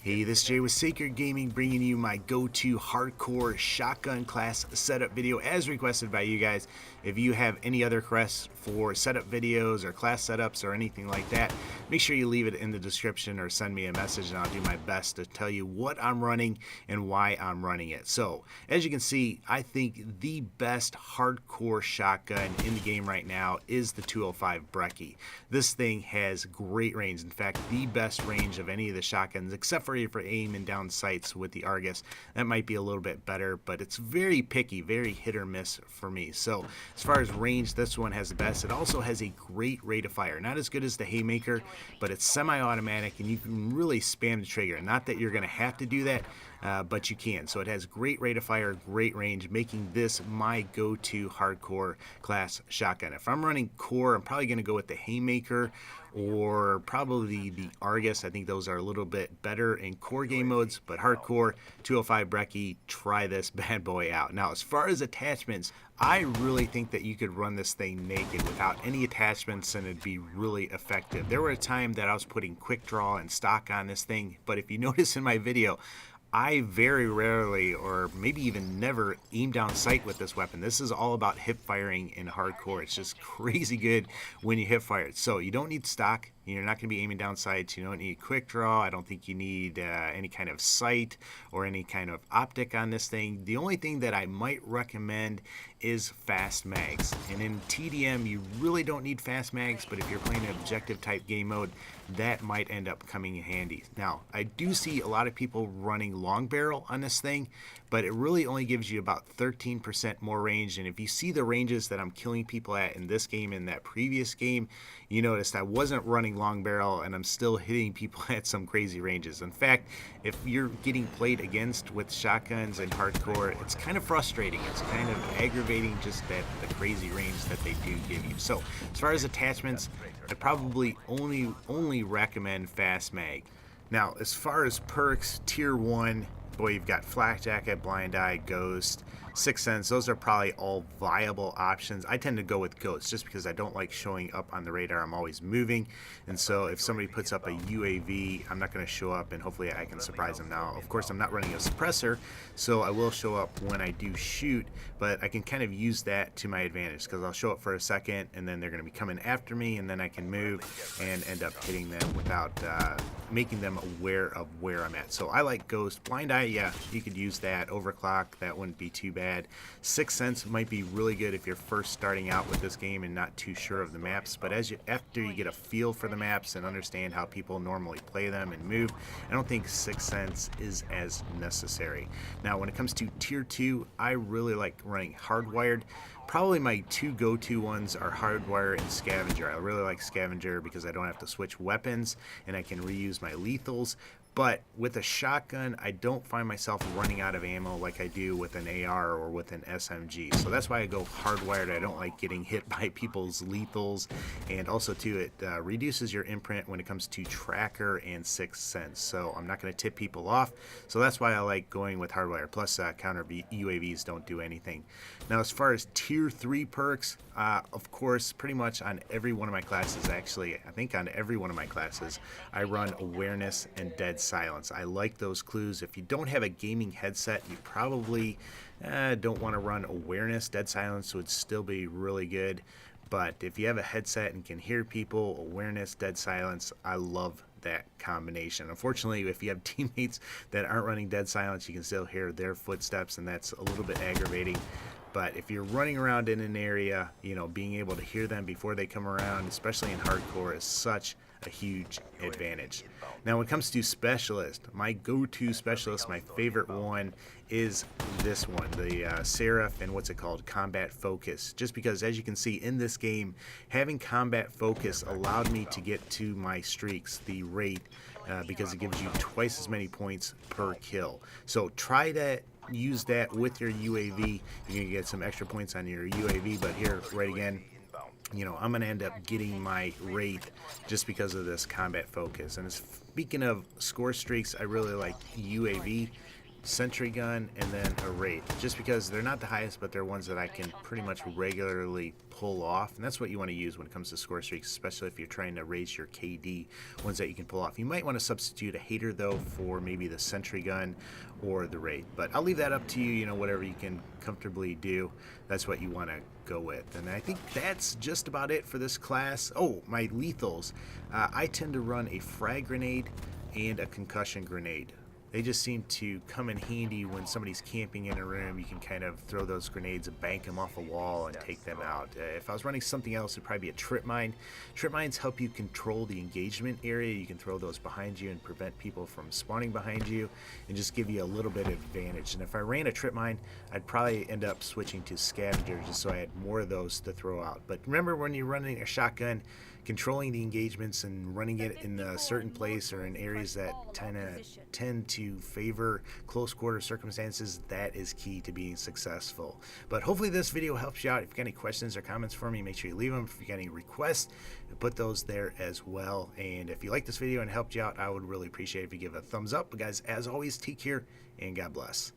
Hey, this is Jay with Sakred Gaming, bringing you my go-to hardcore shotgun class setup video as requested by you guys. If you have any other requests for setup videos or class setups or anything like that, make sure you leave it in the description or send me a message and I'll do my best to tell you what I'm running and why I'm running it. So, as you can see, I think the best hardcore shotgun in the game right now is the 205 Brecci. This thing has great range. In fact, the best range of any of the shotguns, except for aiming down sights with the Argus. That might be a little bit better, but it's very picky, very hit or miss for me. So as far as range, this one has the best. It also has a great rate of fire. Not as good as the Haymaker, but it's semi-automatic and you can really spam the trigger. Not that you're going to have to do that, but you can. So it has great rate of fire, great range, making this my go-to hardcore class shotgun. If I'm running core, I'm probably going to go with the Haymaker or probably the Argus. I think those are a little bit better in core game modes, but hardcore 205 Brecci, try this bad boy out. Now, as far as attachments, I really think that you could run this thing naked without any attachments and it'd be really effective. There were a time that I was putting quick draw and stock on this thing, but if you notice in my video, I very rarely, or maybe even never, aim down sight with this weapon. This is all about hip firing in hardcore. It's just crazy good when you hip fire it. So you don't need stock. You're not going to be aiming down sights. You don't need quick draw. I don't think you need any kind of sight or any kind of optic on this thing. The only thing that I might recommend is fast mags. And in TDM, you really don't need fast mags, but if you're playing an objective type game mode, that might end up coming in handy. Now, I do see a lot of people running long barrel on this thing, but it really only gives you about 13% more range. And if you see the ranges that I'm killing people at in this game and that previous game, you noticed I wasn't running long barrel and I'm still hitting people at some crazy ranges. In fact, if you're getting played against with shotguns and hardcore, it's kind of frustrating. It's kind of aggravating just that the crazy range that they do give you. So as far as attachments, I probably only recommend fast mag. Now, as far as perks, tier 1, boy, you've got Flak Jacket, Blind Eye, Ghost, Sixth Sense. Those are probably all viable options. I tend to go with Ghost just because I don't like showing up on the radar. I'm always moving, and so if somebody puts up a UAV, I'm not going to show up, and hopefully I can surprise them. Now, of course, I'm not running a suppressor, so I will show up when I do shoot, but I can kind of use that to my advantage because I'll show up for a second, and then they're going to be coming after me, and then I can move and end up hitting them without making them aware of where I'm at. So I like Ghost. Blind Eye, yeah, you could use that. Overclock, that wouldn't be too bad. Sixth Sense might be really good if you're first starting out with this game and not too sure of the maps, but after you get a feel for the maps and understand how people normally play them and move, I don't think Sixth Sense is as necessary. Now, when it comes to tier 2, I really like running Hardwired. Probably my two go-to ones are Hardwire and Scavenger. I really like Scavenger because I don't have to switch weapons and I can reuse my lethals. But with a shotgun, I don't find myself running out of ammo like I do with an AR or with an SMG. So that's why I go hardwired. I don't like getting hit by people's lethals. And also, too, it reduces your imprint when it comes to tracker and Sixth Sense. So I'm not going to tip people off. So that's why I like going with hardwire. Plus, counter UAVs don't do anything. Now, as far as tier 3 perks, of course, pretty much on every one of my classes, actually, I think on every one of my classes, I run Awareness and Dead Silence. I like those clues. If you don't have a gaming headset, you probably don't want to run Awareness. Dead Silence would still be really good. But if you have a headset and can hear people, Awareness, Dead Silence, I love that combination. Unfortunately, if you have teammates that aren't running Dead Silence, you can still hear their footsteps, and that's a little bit aggravating. But if you're running around in an area, you know, being able to hear them before they come around, especially in hardcore, is such a huge advantage. Now, when it comes to specialist, my go-to specialist, my favorite one is this one, the Seraph, and what's it called, Combat Focus. Just because, as you can see in this game, having Combat Focus allowed me to get to my streaks, the rate, because it gives you twice as many points per kill. So try to use that with your UAV. You're going to get some extra points on your UAV, but here, right again, you know, I'm going to end up getting my rate just because of this Combat Focus. And speaking of score streaks, I really like UAV sentry gun, and then a wraith, just because they're not the highest, but they're ones that I can pretty much regularly pull off, and that's what you want to use when it comes to score streaks, especially if you're trying to raise your KD, ones that you can pull off. You might want to substitute a hater though for maybe the sentry gun or the wraith, but I'll leave that up to you. You know, whatever you can comfortably do, that's what you want to go with. And I think that's just about it for this class. Oh, my lethals. I tend to run a frag grenade and a concussion grenade. They just seem to come in handy when somebody's camping in a room. You can kind of throw those grenades and bank them off a wall and take them out. If I was running something else, it'd probably be a trip mine. Trip mines help you control the engagement area. You can throw those behind you and prevent people from spawning behind you and just give you a little bit of advantage. And if I ran a trip mine, I'd probably end up switching to scavenger just so I had more of those to throw out. But remember, when you're running a shotgun, controlling the engagements and running it in a certain place or in areas that tend to favor close quarter circumstances, that is key to being successful. But hopefully this video helps you out. If you got any questions or comments for me, make sure you leave them. If you got any requests, put those there as well. And if you like this video and helped you out, I would really appreciate it if you give it a thumbs up. But guys, as always, take care and God bless.